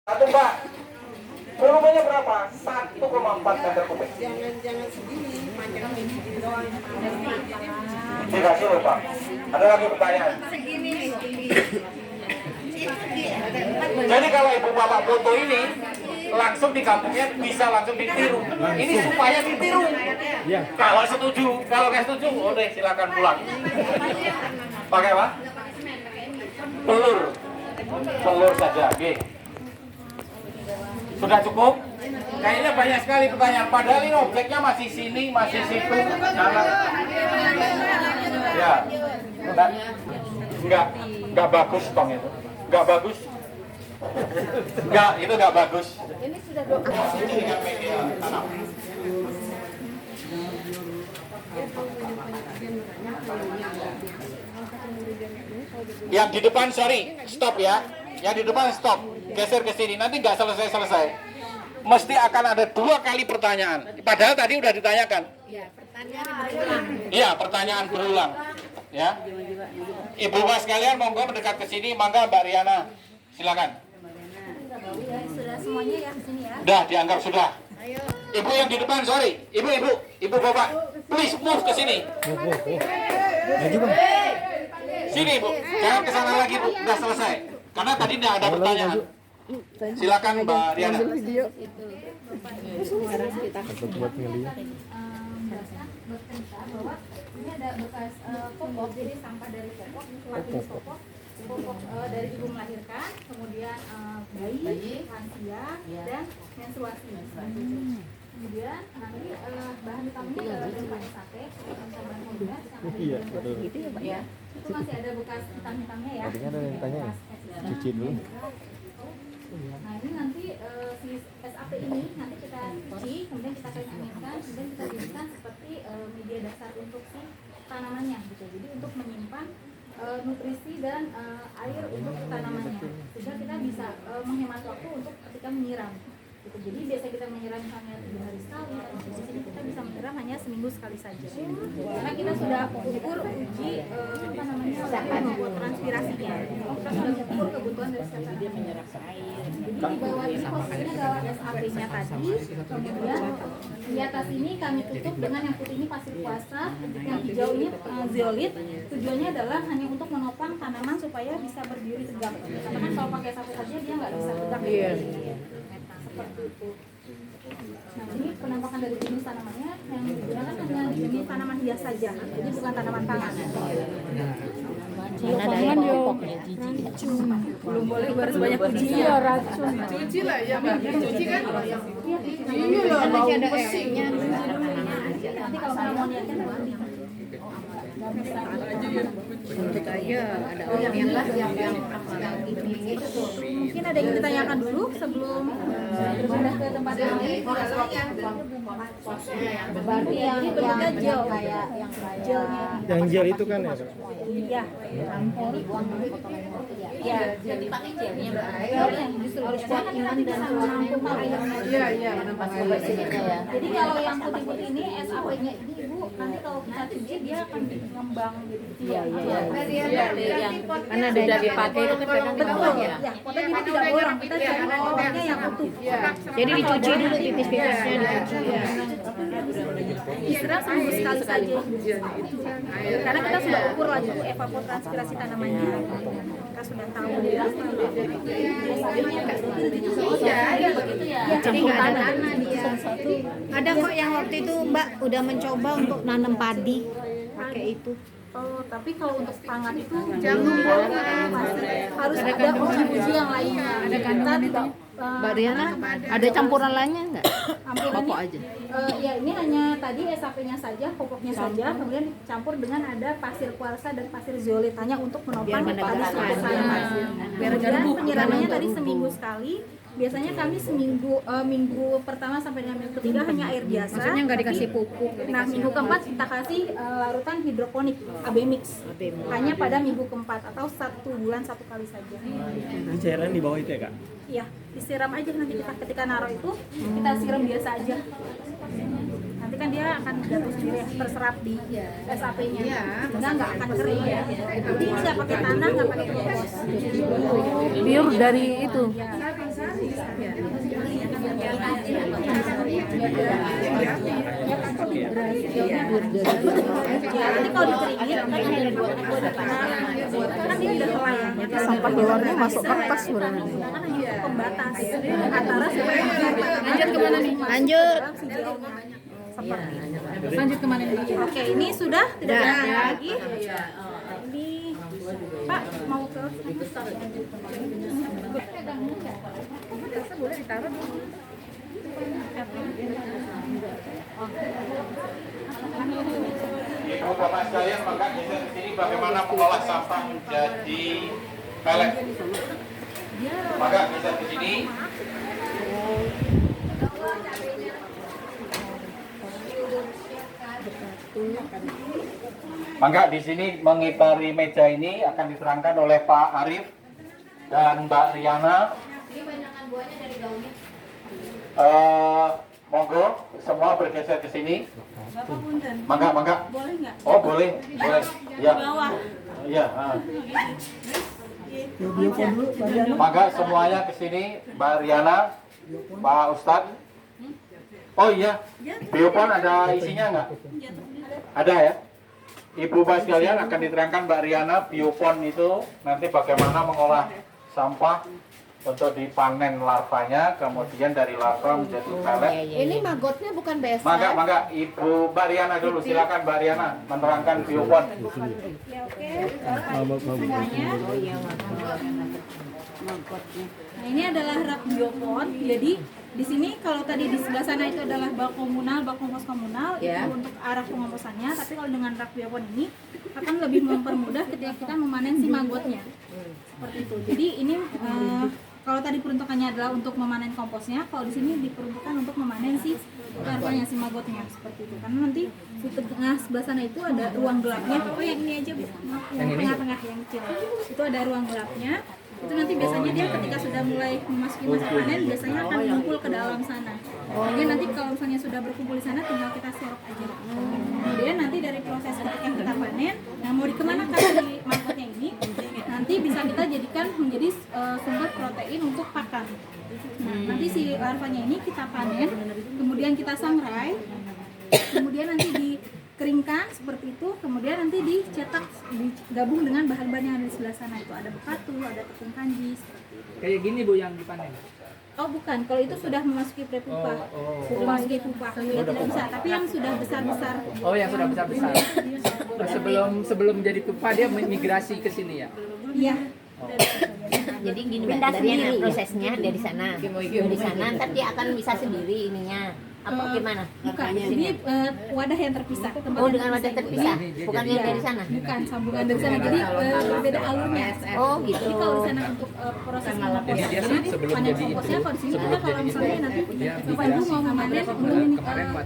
Satu Mbak, volumenya berapa? 1,4 meter kubik. Jangan segini, panjangnya segini doang. Dikasih loh Pak. Ada lagi pertanyaan? Segini. Jadi kalau ibu bapak foto ini langsung di kampungnya bisa langsung ditiru. Ini supaya ditiru. Kalau setuju, kalau nggak setuju, udah silakan pulang. Pakai apa? Telur. Telur saja. Oke. Sudah cukup? Kayaknya banyak sekali pertanyaan. Padahal ini objeknya masih sini, masih situ. Ya. Enggak bagus tong itu. Enggak bagus. Enggak, itu enggak bagus. Ini sudah 2 kali. Dengan media tanam. Yang di depan sorry, stop ya. Yang di depan stop. Geser ke sini. Nanti nggak selesai. Mesti akan ada 2 kali pertanyaan. Padahal tadi udah ditanyakan. Ya, pertanyaan berulang. Iya, pertanyaan berulang. Ya. Ibu Mas sekalian monggo mendekat ke sini, mangga Mbak Riana. Silakan. Sudah semuanya ya di sini ya. Udah dianggap sudah. Ibu yang di depan, sorry. Ibu Bapak, please move ke sini. Sini Bu, jangan ke sana lagi Bu, udah selesai. Karena tadi tidak ada pertanyaan. Silakan Mbak Riana. Bahwa ini ada bekas popok, jadi sampah dari popok, jenis popok dari ibu melahirkan, kemudian bayi, lansia, dan menstruasi. Kemudian nanti bahan utamanya adalah berupa SAP, bahan modular, ya. Itu masih ada bekas hitam-hitamnya ya. Tadinya ada yang tanya, cuci dulu. Nah ini nanti si SAP ini nanti kita cuci, kemudian kita keringkan, kemudian kita jadikan seperti media dasar untuk si tanamannya gitu. Jadi untuk menyimpan nutrisi dan air untuk tanamannya, sehingga kita bisa menghemat waktu untuk ketika menyiram. Gitu. Jadi biasa kita menyiram misalnya 3 hari sekali, di sini kita bisa menyiram hanya seminggu sekali saja. Karena kita sudah ukur uji membuat transpirasinya. Kita sudah ukur kebutuhan dari setiap dia menyerap air. Jadi di bawah ini posisinya adalah SAP-nya tadi. Kemudian di atas ini kami tutup dengan yang putih ini pasir kuasa, yang hijau ini zeolit. Tujuannya adalah hanya untuk menopang tanaman supaya bisa berdiri tegak. Karena kan kalau pakai sapu saja dia nggak bisa tegak. Seperti itu. Nah ini penampakan dari jenis tanamannya yang digunakan hanya jenis tanaman hias saja, jadi bukan tanaman pangan. Mana ada yang popoknya Belum boleh harus banyak kuncinya. racun. Cuci lah ya, Mbak. Cuci kan? Iya loh, Nanti ada airnya. nanti kalau mau niatkan nanti. Iya, ada orang yang ini. Mungkin ada yang ditanyakan dulu sebelum berpindah ke tempat yang lain. Berarti yang gel kayak yang Gelnya. Yang gel itu kan ya? Iya. Ya, jadi pakai gelnya yang justru jangan nanti bisa menampung air. Iya, menambah air. ya. Jadi kalau yang putih-putih ini SAP-nya ini Ibu, nanti kalau kita cuci dia akan mengembang jadi Iya. yang Karena sudah dipakai itu kan kadang betul dibuang ya. ya. Pokoknya jadi tidak bolong, kita cari orangnya yang utuh. Jadi dicuci dulu tipis-tipisnya dicuci. Disiram seminggu sekali saja. Karena kita sudah ukur lagi evapotranspirasi tanamannya. Kita sudah tahu dia. Jadi nggak ada tanah dia. Ada kok yang waktu itu Mbak udah mencoba untuk nanam padi pakai itu. Oh, tapi kalau untuk pangan itu jangan harus ada uji-uji yang lainnya. Ada kandungan itu. Mbak Riana ada campuran lainnya nggak? Pokok aja. Ya ini hanya tadi SAP-nya saja, popoknya saja, kemudian dicampur dengan ada pasir kuarsa dan pasir zeolit hanya untuk menopang tadi kemudian penyiramannya tadi seminggu sekali. Biasanya kami minggu pertama sampai dengan minggu ketiga hanya air biasa. Maksudnya nggak dikasih pupuk. Nah minggu keempat kita kasih larutan hidroponik AB mix. Hanya pada minggu keempat atau 1 bulan 1 kali saja. Ini cairan di bawah itu ya Kak? Iya, disiram aja nanti kita ketika naruh itu kita siram biasa aja. Nanti kan dia akan jatuh sendiri terserap di SAP-nya. Sehingga nggak akan kering ya. Jadi nggak pakai tanah, nggak pakai kompos. Pure dari itu. Ya. Nanti kalau dikeringin kan ada dua kan ini udah kelayangnya. Sampah luarnya masuk kertas sebenarnya. Kan hanya pembatas antara supaya Lanjut kemana nih? Lanjut. Lanjut kemana nih? Oke, ini sudah tidak ada lagi. Ini Pak mau ke Boleh ditaruh. Ibu bapak sekalian, maka bisa di sini bagaimana mengolah sampah menjadi pelet. Maka bisa di sini. Maka di sini mengitari meja ini akan diterangkan oleh Pak Arif dan Mbak Riana. Monggo semua bergeser ke sini. Bapak punten. Mangga. Boleh nggak? Oh boleh. Ya. Bawah. Iya. Mangga semuanya ke sini, Mbak Riana, Pak Ustadz. Oh iya, biopon ada isinya nggak? Ada ya. Ibu bapak sekalian akan diterangkan Mbak Riana biopon itu nanti bagaimana mengolah sampah untuk dipanen larvanya, kemudian dari larva menjadi pelet. Ini magotnya bukan BSF. Mangga, Ibu Mbak Riana dulu, silakan Mbak Riana menerangkan biopon. Ya, oke. Semuanya. Nah, ini adalah rak biopon. Jadi di sini kalau tadi di sebelah sana itu adalah bak komunal, bak kompos komunal itu untuk arah pengomposannya. Tapi kalau dengan rak biopon ini akan lebih mempermudah ketika kita memanen si magotnya. Seperti itu. Jadi ini kalau tadi peruntukannya adalah untuk memanen komposnya, kalau di sini diperuntukkan untuk memanen si larvanya, si magotnya seperti itu. Karena nanti di tengah sebelah sana itu ada ruang gelapnya. Oh yang ini aja Bu, yang tengah-tengah yang kecil. Itu ada ruang gelapnya. Itu nanti biasanya dia ketika sudah mulai memasuki masa panen biasanya akan mengumpul ke dalam sana. Kemudian nanti kalau misalnya sudah berkumpul di sana tinggal kita serok aja. Kemudian nanti dari proses ketika kita panen, yang mau dikemanakan si magotnya ini nanti bisa kita jadikan menjadi sumber protein untuk pakan. Nah, nanti si larvanya ini kita panen, kemudian kita sangrai, kemudian nanti dikeringkan seperti itu, kemudian nanti dicetak, digabung dengan bahan-bahan yang ada di sebelah sana. Itu ada bekatu, ada tepung kanji seperti itu. Kayak gini Bu yang dipanen. Oh bukan, kalau itu sudah memasuki prepupa, sudah memasuki pupa, ya tidak bisa. Tapi yang sudah besar-besar. Oh, yang sudah besar-besar. Sebelum jadi pupa dia migrasi ke sini ya. Iya. Jadi gini Mbak, dari yang prosesnya dari sana. Dari sana ntar dia akan bisa sendiri ininya. Apa gimana? Bukan, ini wadah yang terpisah. Tempat Oh, yang dengan wadah terpisah. Bukan yang dari sana. Bukan, sambungan dari sana. Jadi berbeda alurnya. Oh, gitu. Jadi kalau di sana untuk proses Jadi dia sebelum panen jadi komposnya, kalau di sini kita kalau misalnya nanti Bapak Ibu mau memanen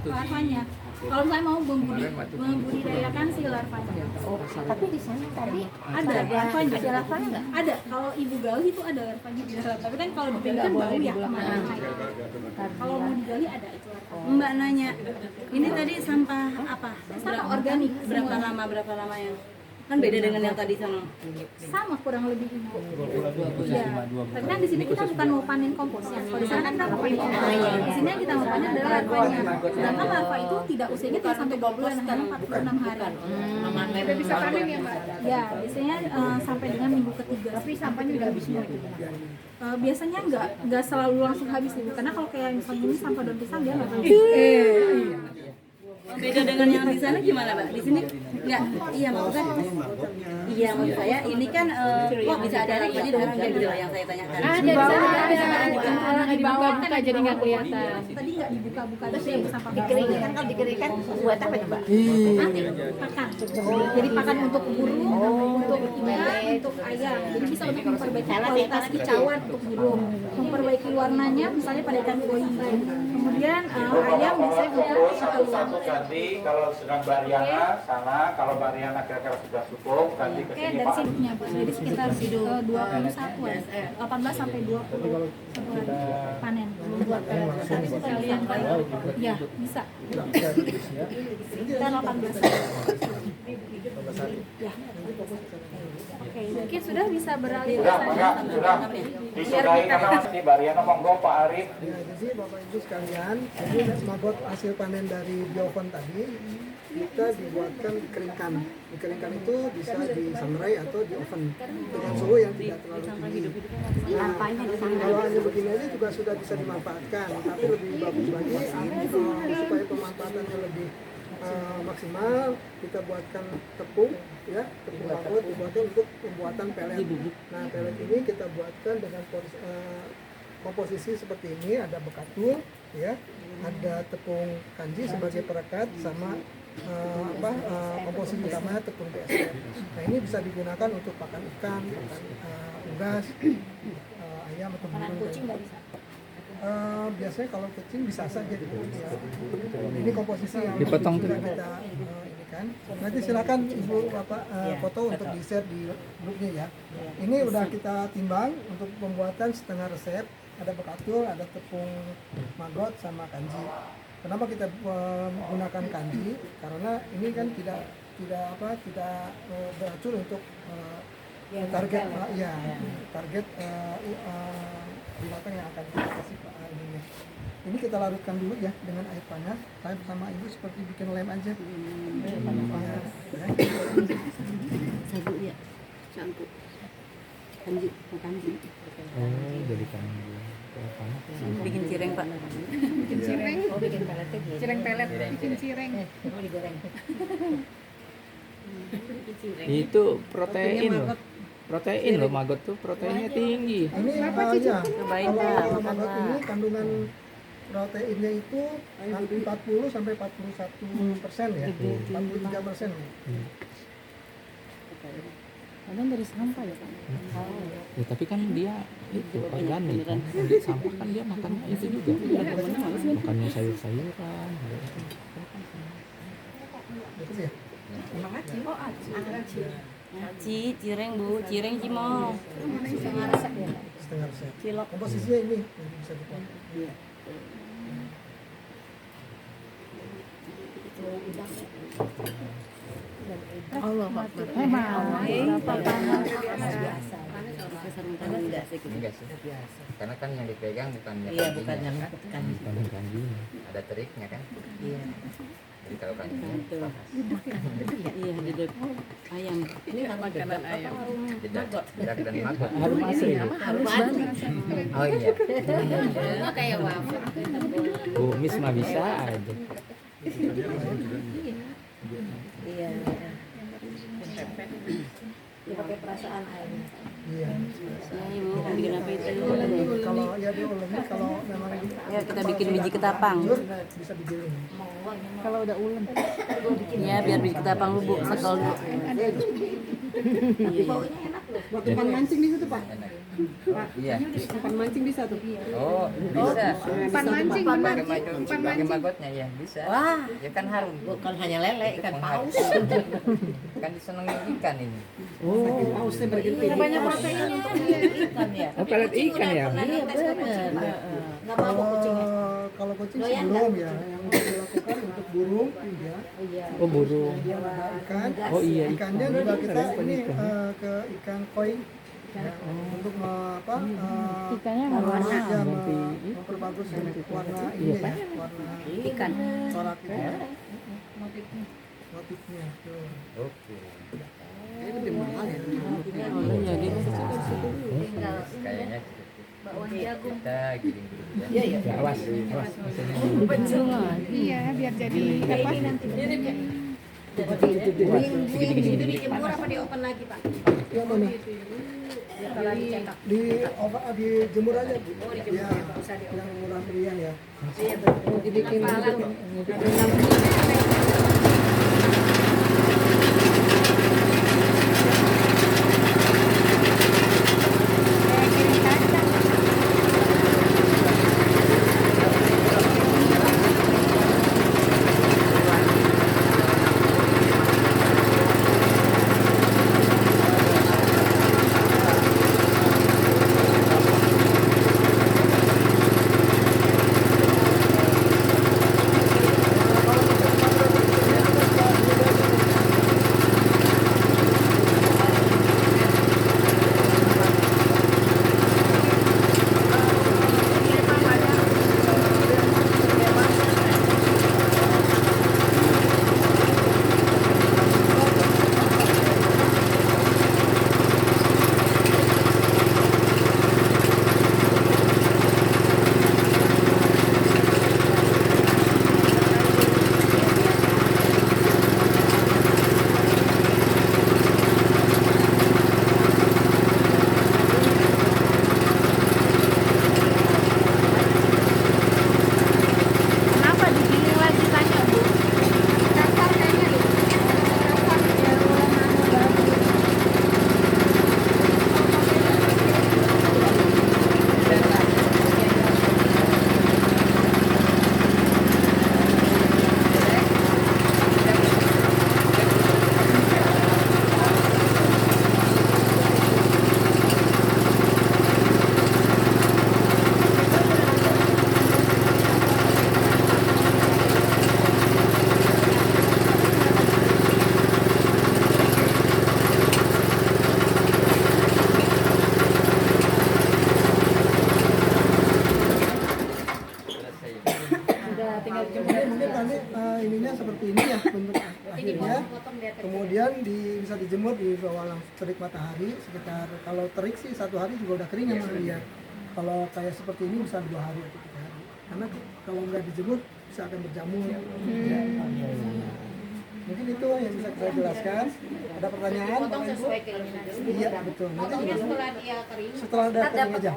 larvanya. Kalau misalnya mau membudidayakan si larvanya. Tapi di sana tadi Ada larvanya. ada larvanya nggak? Ada, kalau ibu gali itu ada larvanya di dalam. Tapi kan kalau dipegang kan bau ya kemana-mana. Kalau mau digali ada itu larvanya. Mbak nanya, ini tadi sampah apa? Sampah organik. Berapa lama ya? Kan beda dengan yang tadi sana. Sama kurang lebih ibu. Iya. Tapi kan di sini kita bukan mau panen komposnya. Kalau di sana kan kita mau panen kompos. Di sini yang kita mau panen adalah larvanya. Sedangkan larva itu tidak usianya tidak sampai 2 bulan, hanya 46 hari. Bisa panen ya Mbak? Ya, biasanya sampai dengan minggu ketiga. Tapi sampahnya udah habis semua. Biasanya nggak selalu langsung habis ibu, karena kalau kayak misalnya ini sampah daun pisang dia nggak habis. Beda dengan yang di sana gimana Mbak? Di sini nggak? Iya maksudnya? Iya maksud saya ini kan kok bisa ada larvanya dengan gitu lah yang saya tanyakan. Ada di sana ada. Dibuka-buka jadi nggak kelihatan. Tadi nggak dibuka-buka terus yang sampah Dikeringkan, kalau dikeringkan buat apa coba? nanti pakan. Jadi pakan untuk burung, untuk ikan, untuk ayam. Jadi bisa untuk memperbaiki kualitas kicauan untuk burung, memperbaiki warnanya misalnya pada ikan koi. Kemudian ayam biasanya untuk Satu ganti kalau sedang Mbak Riana sana, kalau Mbak Riana kira-kira sudah cukup ganti ke Oke, sini dari Pak. siduknya Bu. Jadi sekitar 21 ya. 18 sampai 20 sebulan panen. buatkan sekalian ya bisa kita 18 ya. Oke, mungkin sudah bisa beralih ke Sudah, sana. sudah. Disudahi karena masih Bariana monggo Pak Arif. Ya, jadi Bapak Ibu sekalian, jadi magot hasil panen dari biovan tadi kita dibuatkan dikeringkan. Dikeringkan itu bisa disangrai atau di oven dengan suhu yang tidak terlalu tinggi. Nah, kalau hanya begini aja juga sudah bisa dimanfaatkan, tapi lebih bagus lagi supaya pemanfaatannya lebih maksimal, kita buatkan tepung, ya, tepung magot dibuatkan untuk pembuatan pelet. Nah, pelet ini kita buatkan dengan komposisi seperti ini, ada bekatul, ya, ada tepung kanji sebagai perekat, sama komposisi utamanya tepung BSF. Nah, ini bisa digunakan untuk pakan ikan, pakan unggas, ayam atau burung. Biasanya kalau kucing bisa saja ya. Ini komposisi yang Dipotong sudah kita ini kan. Nanti silakan Ibu Bapak foto untuk di share di grupnya ya. Ini udah kita timbang untuk pembuatan setengah resep. Ada bekatul, ada tepung magot sama kanji. Kenapa kita menggunakan kanji? Karena ini kan tidak beracun untuk target target binatang yang akan kita kasih ininya. Ini kita larutkan dulu ya dengan air panas. Saya bersama Ibu seperti bikin lem aja. Sagu ya, campur. Kanji, kanji. Oh, jadi kanji. Bikin cireng Pak. Bikin cireng. Oh, bikin peletnya gitu. Cireng pelet, bikin cireng. Oh, digoreng. Itu protein loh. Protein loh, magot tuh proteinnya tinggi. Ini ya, Cobain, Pak. kalau magot ini kandungan proteinnya itu 40 sampai 41% ya, 43% ya. Kadang dari sampah ya Pak. Ya tapi kan dia itu organik kan. Di sampah kan dia makannya itu juga. Makannya sayur-sayuran. Betul ya? Oh, aci. Aci, cireng Bu, cireng cimol. Setengah resep. Cilok. Komposisinya ini yang bisa dipotong. Allah Akbar. Enggak sih. Karena kan yang dipegang bukannya Bukan yang Kanji. ada teriknya kan. Iya. Jadi kalau kanjinya pas. Iya, dedek ayam. Ini makanan ayam. Tidak dan magot. Harum asli. Harus banget. Oh iya. Kayak wafer. Kumis mah bisa aja. Iya. Dia pakai perasaan airnya. Iya. Ya Ibu, bikin apa itu? Kalau ya diuleni, kalau memang Ya kita bikin biji ketapang. bisa digiling. Kalau udah ulem. Ya biar biji ketapang lu Bu, sekol dulu. Iya. Buat tempat mancing di situ Pak. Iya. Tempat mancing bisa tuh. Oh, bisa. Umpan mancing benar. Pakai magotnya ya, bisa. Wah, Ya kan harum. bukan hanya lele, ikan paus. Kan disenangi ikan ini. Oh, Pausnya bergenti. Banyak proteinnya untuk ikan ya. oh pelet ikan ya. Iya benar. Nggak mabuk kucingnya. Kalau kucing Doyan belum ya, yang harus dilakukan untuk burung ya. Oh burung. Ikan. Oh iya, Ikannya ikan. juga kita Ikan. ini ke ikan koi ya, untuk Ikannya memperbagus warna ini ya, warna Ikan. coraknya, motifnya. Tuh. Oke. Ini lebih mahal ya. Jadi Kayaknya bakwan jagung. kita giling dulu ya. Iya, iya. Ya, awas. Iya, biar jadi apa nanti. Itu dijemur apa di open lagi, Pak? Yang mana? Setelah dicetak. Dijemur aja. Ya, yang murah meriah ya. Dibikin kemudian bisa dijemur di bawah terik matahari sekitar, kalau terik sih 1 hari juga udah kering yang lihat. Kalau kayak seperti ini bisa 2 hari atau 3 hari. Karena kalau nggak dijemur bisa akan berjamur. Ya. Mungkin itu yang bisa saya jelaskan. Ada pertanyaan? Potong sesuai keinginan. Iya betul. Nanti Potongnya setelah dia kering. setelah ada kering aja.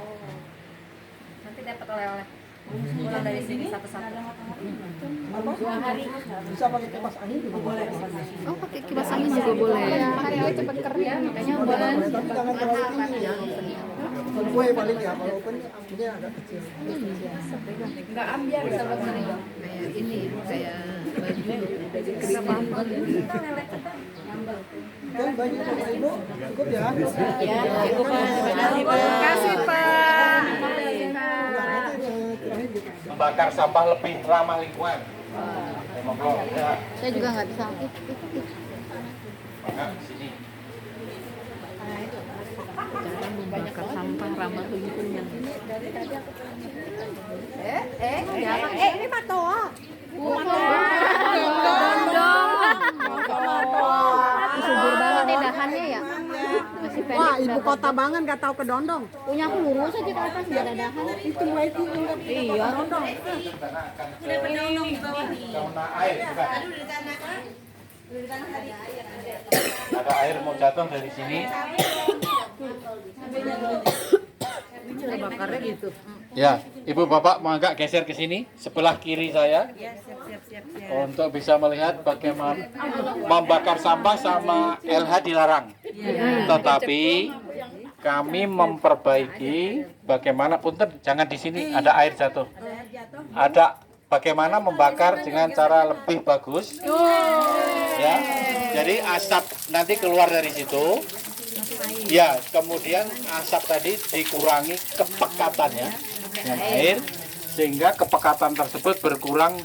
Nanti dapat oleh-oleh. Pulang dari sini satu-satu. Apa? 2 hari. Bisa pakai kipas angin juga boleh. Oh, pakai kipas angin juga boleh. Hari ini cepat kering. Makanya Boleh, bulan boleh, tapi jangan terlalu tinggi ya. Kue paling ya, kalau open apinya agak kecil. nggak ambiar kalau kering. Kayak ini, kayak baju. Kan baju Bapak Ibu cukup ya? Ya, cukup Pak. Terima kasih, Pak. Membakar sampah lebih ramah lingkungan. Monggo. Ya, Saya juga nggak bisa. maka sini. Cara membakar sampah ramah lingkungan. Ini matoa. Subur banget ya dahannya ya. Masih pendek. Wah, ibu kota banget nggak tahu ke Dondong. Punya aku lurus aja ke atas nggak ada dahan. Itu enggak. Iya. Dondong. Karena air bukan. Ada air mau jatuh dari sini. Bakarnya gitu. Ya, Ibu Bapak mau agak geser ke sini sebelah kiri saya. Siap. Untuk bisa melihat bagaimana membakar sampah sama LH dilarang. Tetapi kami memperbaiki bagaimana, punten jangan di sini ada air jatuh. Ada bagaimana membakar dengan cara lebih bagus. Ya. Jadi asap nanti keluar dari situ. Ya, kemudian asap tadi dikurangi kepekatannya dengan air sehingga kepekatan tersebut berkurang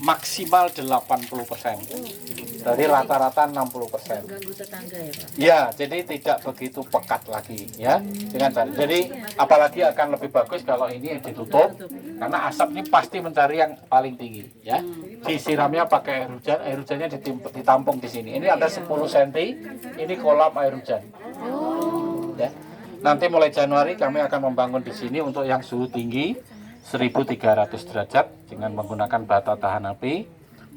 maksimal 80%. Jadi rata-rata 60%. Ganggu tetangga ya, Pak. Ya, jadi tidak begitu pekat lagi ya dengan cara. Jadi apalagi akan lebih bagus kalau ini ditutup karena asap ini pasti mencari yang paling tinggi ya. Disiramnya pakai air hujannya ditampung di sini. Ini ada 10 cm, ini kolam air hujan. Ya. Nanti mulai Januari kami akan membangun di sini untuk yang suhu tinggi 1300 derajat dengan menggunakan bata tahan api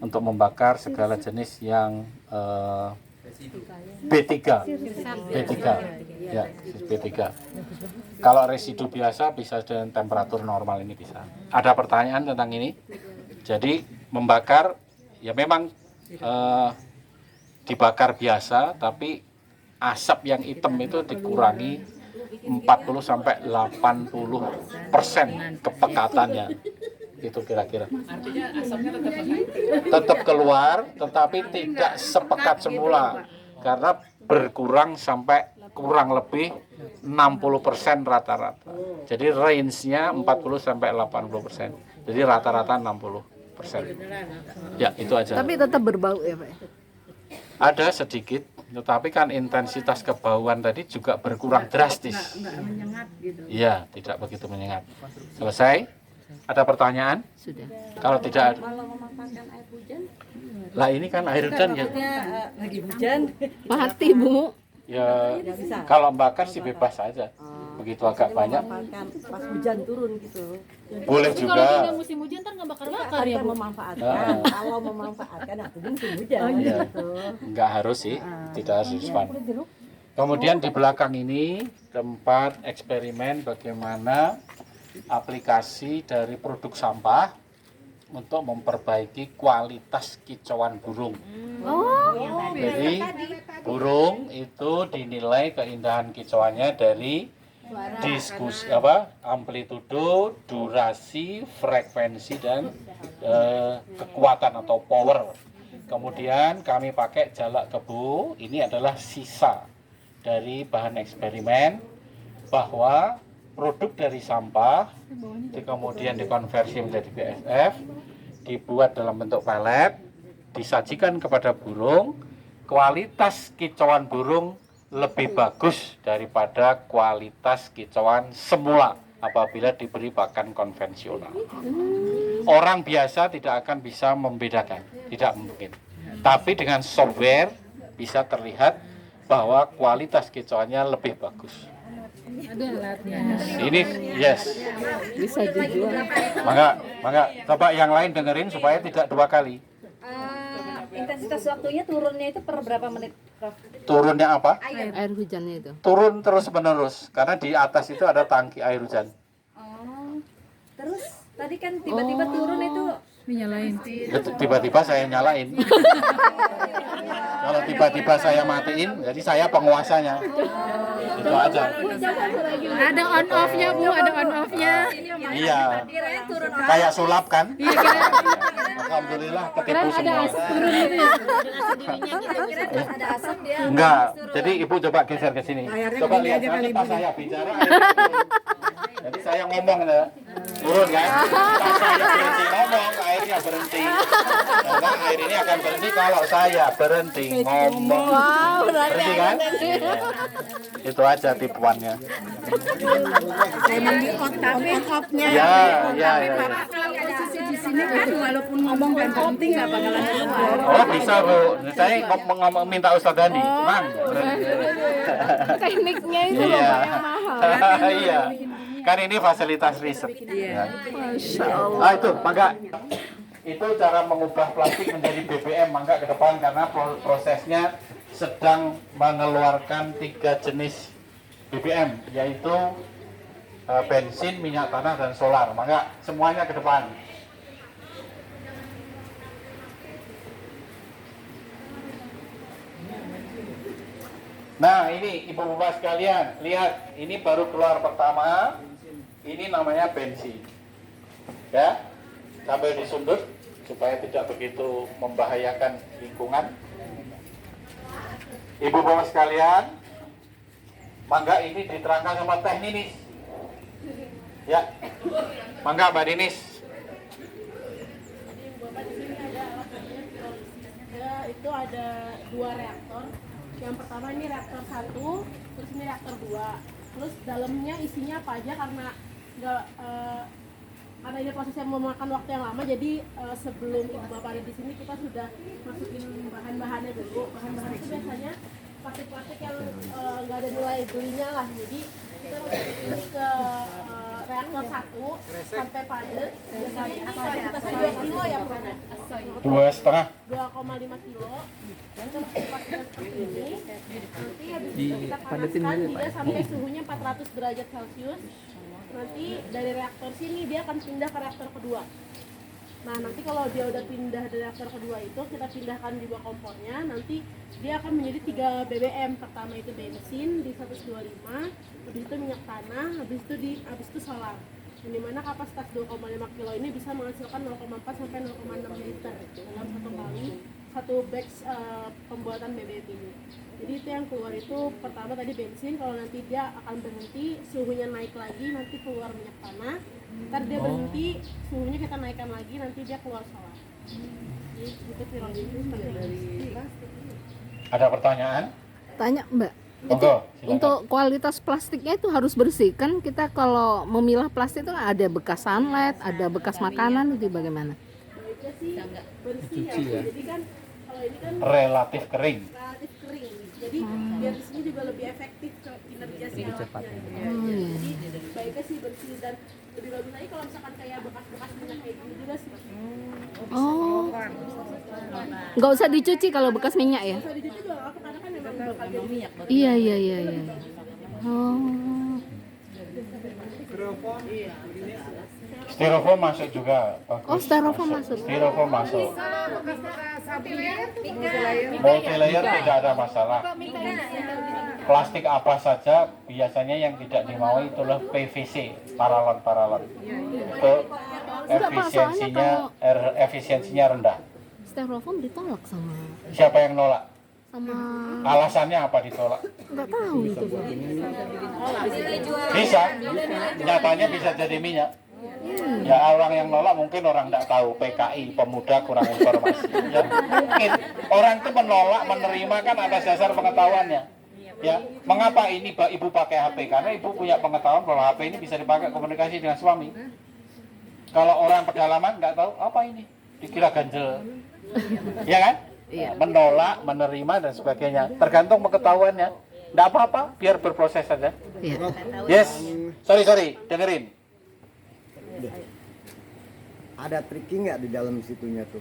untuk membakar segala jenis yang B3 ya B3. Kalau residu biasa bisa dengan temperatur normal ini bisa. Ada pertanyaan tentang ini? Jadi membakar ya memang dibakar biasa tapi asap yang hitam itu dikurangi 40 sampai 80% kepekatannya. Itu kira-kira. Artinya asapnya tetap keluar tetapi tidak sepekat semula karena berkurang sampai kurang lebih 60% rata-rata. Jadi range-nya 40 sampai 80%. Jadi rata-rata 60%. Ya, itu aja. Tapi tetap berbau ya, Pak. Ada sedikit, tetapi kan intensitas kebauan tadi juga berkurang drastis. Enggak menyengat gitu. Iya, tidak begitu menyengat. Selesai? Ada pertanyaan? Sudah. Kalau tidak ada. Kalau memanfaatkan air hujan, Lah ini kan air hujan ya. lagi hujan. Mati, Bu. Ya bisa. kalau bakar sih bebas saja. Begitu agak banyak Memanfaatkan pas hujan turun gitu. boleh juga. musim hujan ntar nggak bakar-bakar Kita memanfaatkan. Kalau memanfaatkan aku musim hujan gitu. Enggak harus sih, tidak harus fun. Kemudian di belakang ini tempat eksperimen bagaimana aplikasi dari produk sampah untuk memperbaiki kualitas kicauan burung. Jadi burung itu dinilai keindahan kicauannya dari diskusi amplitudo, durasi, frekuensi dan kekuatan atau power. Kemudian kami pakai jalak kebo. Ini adalah sisa dari bahan eksperimen bahwa produk dari sampah kemudian dikonversi menjadi BSF, dibuat dalam bentuk pelet, disajikan kepada burung. Kualitas kicauan burung lebih bagus daripada kualitas kicauan semula apabila diberi pakan konvensional. Orang biasa tidak akan bisa membedakan, tidak mungkin. Tapi dengan software bisa terlihat bahwa kualitas kicauannya lebih bagus. Ini yes. Bisa dijual. Maka coba yang lain dengerin supaya tidak 2 kali. Intensitas waktunya turunnya itu per berapa menit, Prof? Turunnya apa? Air hujannya itu. Turun terus menerus karena di atas itu ada tangki air hujan. Oh. Terus tadi kan tiba-tiba turun itu Tiba-tiba saya nyalain. Kalau tiba-tiba saya matiin, jadi saya penguasanya. Itu aja. Ada on off-nya Bu, ada on off-nya. Iya. Kayak sulap kan? Alhamdulillah ketipu semua. ada asap dia. Enggak. Jadi Ibu coba geser ke sini. Coba lihat pas saya bicara. Jadi saya ngomong ya. Turun kan? Pas saya berhenti ngomong, airnya berhenti. Karena air ini akan berhenti kalau saya berhenti ngomong. Berhenti kan? Iya. Itu aja tipuannya. Emang di on-off-nya. Ya. Di sini kan walaupun ngomong dan penting nggak bakalan keluar. Oh bisa Bu. Saya ngomong minta Ustadz Dani. Mang. Tekniknya itu loh Iya. Pak, yang mahal. Iya. Kan ini fasilitas riset. Ya. Masya Allah. Itu, Mangga. Itu cara mengubah plastik menjadi BBM, Mangga ke depan karena prosesnya sedang mengeluarkan 3 jenis BBM, yaitu bensin, minyak tanah, dan solar. Mangga semuanya ke depan. Nah ini ibu-bapak sekalian, lihat ini baru keluar pertama, ini namanya bensin, ya, sambil disundut supaya tidak begitu membahayakan lingkungan. Ibu-bapak sekalian, Mangga ini diterangkan sama Teh Ninis, ya, Mangga Mbak Ninis. Itu ada 2 reaktor. Yang pertama ini reaktor 1, terus ini reaktor 2. Terus dalamnya isinya apa aja karena karena ini prosesnya memakan waktu yang lama, jadi sebelum Ibu Bapak ada di sini kita sudah masukin bahan-bahannya dulu. Bahan-bahan itu biasanya plastik-plastik yang nggak ada nilai belinya lah. Jadi kita masukin ini ke reaktor 1 sampai padat. Biasanya ini kapasitasnya 2 kilo ya Prof? 2,5. 2,5 kilo. Kita masukkan seperti ini. Nanti habis itu kita panaskan dia sampai suhunya 400 derajat Celcius. Nanti dari reaktor sini dia akan pindah ke reaktor kedua. Nah nanti kalau dia udah pindah dari reaktor kedua itu kita pindahkan di bawah kompornya. Nanti dia akan menjadi 3 BBM. Pertama itu bensin di 125, habis itu minyak tanah, habis itu solar. Yang dimana kapasitas 2,5 kilo ini bisa menghasilkan 0,4 sampai 0,6 liter dalam satu batch pembuatan BBM ini. Jadi itu yang keluar itu pertama tadi bensin, kalau nanti dia akan berhenti suhunya naik lagi, nanti keluar minyak tanah. Ntar dia berhenti, suhunya kita naikkan lagi, nanti dia keluar solar. Jadi itu pirotipis. Ada pertanyaan? Tanya Mbak, itu Monggo, silakan. untuk kualitas plastiknya itu harus bersih kan? Kita kalau memilah plastik itu ada bekas sunlight, ada bekas makanan, itu bagaimana? Baiknya sih bersih Dicuci ya. Jadi kan kalau ini kan Relatif kering. relatif kering. Jadi biar di sini juga lebih efektif ke kinerja si alatnya. Jadi baiknya sih bersih dan lebih bagus lagi kalau misalkan kayak bekas-bekas minyak kayak gini juga sih. Oh, nggak usah dicuci kalau bekas minyak ya? Bisa dicuci juga nggak apa karena kan memang bakal jadi minyak. Iya. Oh, Styrofoam masuk juga. Bagus. oh styrofoam masuk. Styrofoam masuk. Multilayer tidak ada masalah. Plastik apa saja biasanya yang tidak dimaui itulah PVC, paralon. Itu efisiensinya rendah. Styrofoam ditolak sama Siapa yang nolak? Alasannya apa ditolak? nggak tahu itu Pak. Bisa, nyatanya bisa jadi minyak. Ya orang yang nolak mungkin orang tidak tahu, PKI, pemuda kurang informasi. Ya, mungkin orang itu menolak, menerima kan atas dasar pengetahuannya. Ya, mengapa ini ibu pakai HP? Karena ibu punya pengetahuan bahwa HP ini bisa dipakai komunikasi dengan suami. Kalau orang pedalaman nggak tahu apa ini, dikira ganjel, ya kan? menolak, menerima dan sebagainya. Tergantung pengetahuannya. Nggak apa-apa, biar berproses saja. Yes, sorry, dengerin. Ada triknya nggak di dalam situnya tuh?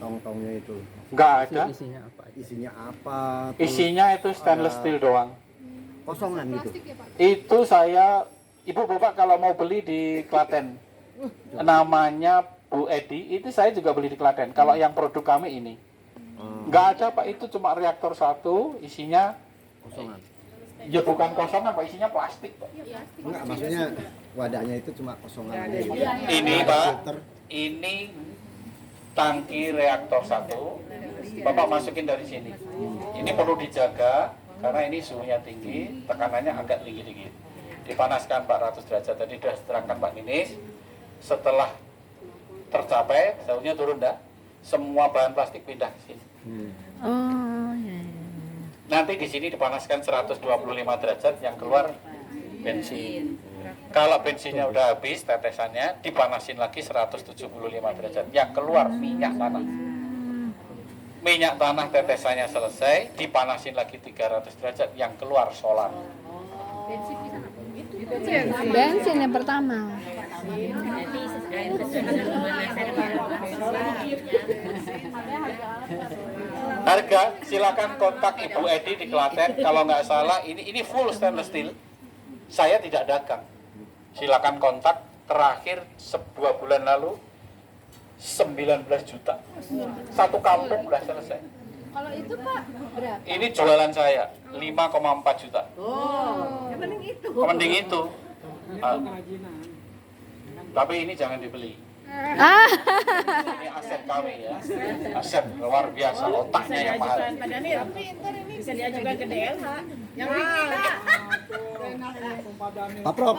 Tong-tongnya itu? Nggak ada. Isinya apa? Isinya itu stainless steel doang. Kosongan gitu? Itu saya, Ibu Bapak kalau mau beli di Klaten, namanya Bu Edi, itu saya juga beli di Klaten. Kalau yang produk kami ini, nggak ada Pak, itu cuma reaktor satu, isinya kosongan. Ya bukan kosongan Pak, isinya plastik Pak. Enggak, maksudnya wadahnya itu cuma kosongan aja. Ini Pak, ini tangki reaktor satu, Bapak masukin dari sini. Ini perlu dijaga karena ini suhunya tinggi, tekanannya agak tinggi dikit. Dipanaskan 400 derajat. Tadi sudah diterangkan Pak Ninis. Setelah tercapai, suhunya turun dah. Semua bahan plastik pindah ke sini. Oh, ya. Nanti di sini dipanaskan 125 derajat, yang keluar bensin. Kalau bensinnya udah habis tetesannya, dipanasin lagi 175 derajat, yang keluar minyak tanah. Minyak tanah tetesannya selesai, dipanasin lagi 300 derajat, yang keluar solar. Bensin yang pertama. Harga silakan kontak Ibu Edi di Klaten. Kalau nggak salah ini full stainless steel. Saya tidak dagang. Silakan kontak. Terakhir 2 bulan lalu 19 juta. Satu kampung udah selesai. Kalau itu Pak berapa? Ini jualan saya 5,4 juta. Oh, yang penting itu. Mending itu. Tapi ini jangan dibeli. Ini aset kami ya. Aset luar biasa, otaknya yang mahal. Bisa diajukan ke DLH. Yang Pak Prof,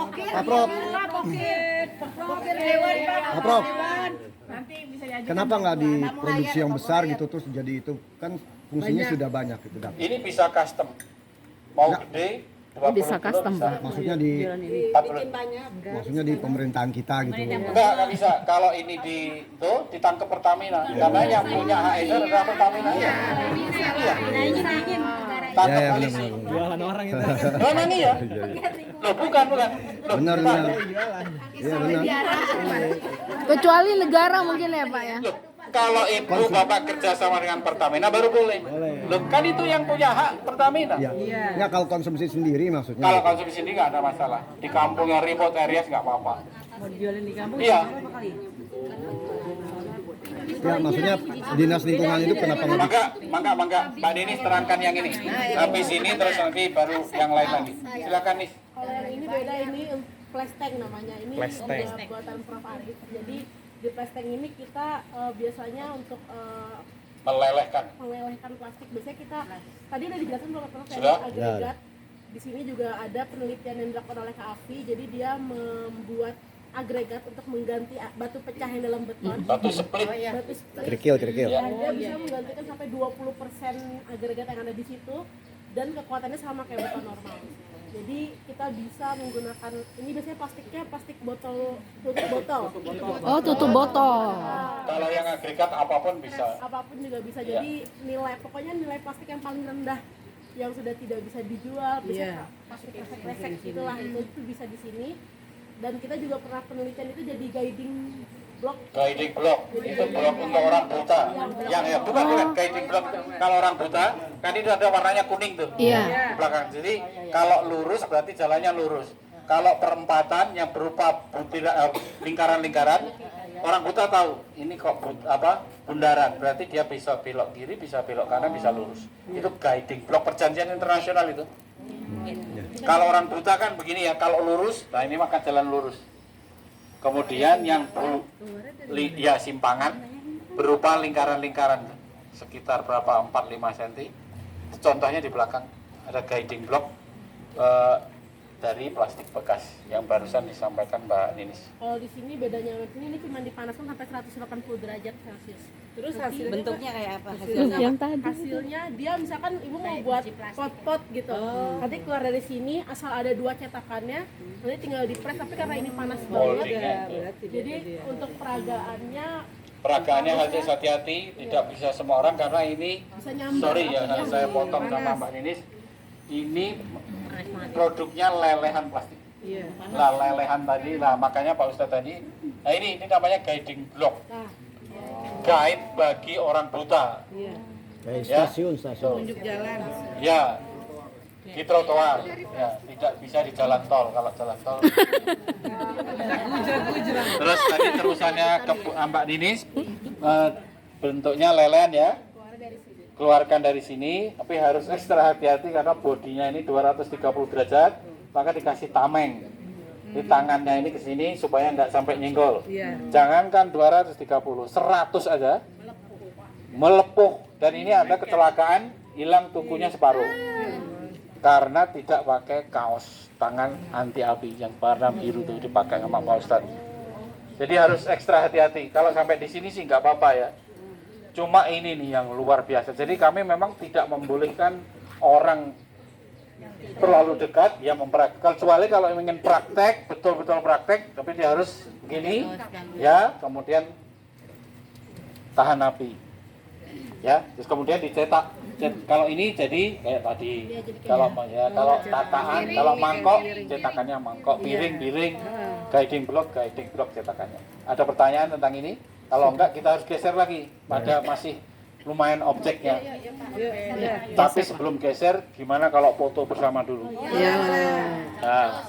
kenapa nggak diproduksi yang besar gitu terus jadi itu kan fungsinya sudah banyak gitu Dak. Ini bisa custom. Mau gede 20 Bisa kilo custom, bisa. Pak. Maksudnya di 40. maksudnya di pemerintahan kita gitu. Enggak bisa. Kalau ini ditangkap Pertamina. Karena yang punya HSR adalah Pertamina. Iya. Tangkap Ya, polisi. benar. Jualan orang itu. Memang iya. Loh, bukan. Loh, Benar. Pak. Iya benar. Kecuali negara mungkin ya Pak ya. Loh, kalau ibu bapak kerja sama dengan Pertamina baru boleh. Loh, kan itu yang punya hak Pertamina. Iya. Ya kalau konsumsi sendiri maksudnya. Kalau konsumsi sini nggak ada masalah. Di kampung yang remote areas nggak apa-apa. Mau dijualin di kampung Iya. berapa kali? Ya maksudnya dinas lingkungan itu kenapa nggak Mangga, Mbak Denis terangkan yang ini. Habis ini terus nanti baru yang lain lagi. Silakan nih. Kalau yang ini beda, ini flash tank namanya. Ini Flash tank. buatan Prof Arif. Jadi di flash tank ini kita biasanya untuk Melelehkan. melelehkan plastik. Biasanya kita tadi udah dijelaskan belum Prof Sudah? agregat. Di sini juga ada penelitian yang dilakukan oleh KAFI. Jadi dia membuat agregat untuk mengganti batu pecah yang dalam beton. Batu split. Batu split. kerikil? Dan dia bisa menggantikan sampai 20% agregat yang ada di situ dan kekuatannya sama kayak beton normal. Jadi kita bisa menggunakan ini biasanya plastiknya plastik botol, tutup botol. Oh, tutup botol. Kalau yang agregat apapun bisa. Apapun juga bisa. Jadi pokoknya nilai plastik yang paling rendah yang sudah tidak bisa dijual, bisa plastik resek gitulah itu bisa di sini. Dan kita juga pernah penelitian itu jadi guiding block. Guiding block itu blok untuk orang buta. Yang bukan guiding block. Kalau orang buta kan itu ada warnanya kuning tuh. Iya. Di belakang. Jadi kalau lurus berarti jalannya lurus. Kalau perempatan yang berupa lingkaran-lingkaran, orang buta tahu ini kok bundaran. Berarti dia bisa belok kiri, bisa belok kanan, bisa lurus. Itu guiding block perjanjian internasional itu. Kalau orang buta kan begini ya, kalau lurus, nah ini maka jalan lurus. Kemudian yang simpangan berupa lingkaran-lingkaran sekitar berapa 4-5 cm. Contohnya di belakang ada guiding block dari plastik bekas yang barusan disampaikan Mbak Ninis. Kalau di sini bedanya sama ini cuma dipanaskan sampai 180 derajat Celcius. Terus hasil bentuknya kayak apa? Hasilnya dia misalkan ibu mau buat pot-pot gitu. Nanti keluar dari sini asal ada 2 cetakannya, nanti tinggal dipres tapi karena ini panas banget. Jadi untuk peragaannya Peragaannya harus hati-hati, tidak bisa semua orang karena ini, sorry ya saya potong sama Mbak Ninis, ini produknya lelehan plastik. Lah lelehan tadi, lah makanya Pak Ustadz tadi, nah ini namanya guiding block, guide bagi orang buta. Kayak Ya. stasiun. Tunjuk jalan. Ya, di trotoar, ya tidak bisa di jalan tol. Kalau jalan tol. Terus tadi terusannya ke Mbak Ninis, bentuknya lelehan ya. Keluarkan dari sini, tapi harus ekstra hati-hati karena bodinya ini 230 derajat, maka dikasih tameng. Di tangannya ini ke sini supaya nggak sampai nyenggol. Jangankan 230, 100 aja melepuh. Dan ini ada kecelakaan, hilang tukunya separuh. Karena tidak pakai kaos tangan anti api yang warna biru itu dipakai sama Pak Ustadz. Jadi harus ekstra hati-hati. Kalau sampai di sini sih nggak apa-apa ya. Cuma ini nih yang luar biasa. Jadi kami memang tidak membolehkan orang terlalu dekat ya mempraktek. Kecuali kalau ingin praktek, betul-betul praktek, tapi dia harus begini ya, kemudian tahan api. Ya, terus kemudian dicetak. Kalau ini jadi kayak tadi. Kalau tataan, kalau mangkok cetakannya mangkok, piring guiding block cetakannya. Ada pertanyaan tentang ini? Kalau enggak kita harus geser lagi pada masih lumayan objeknya. Tapi sebelum geser, gimana kalau foto bersama dulu? Nah,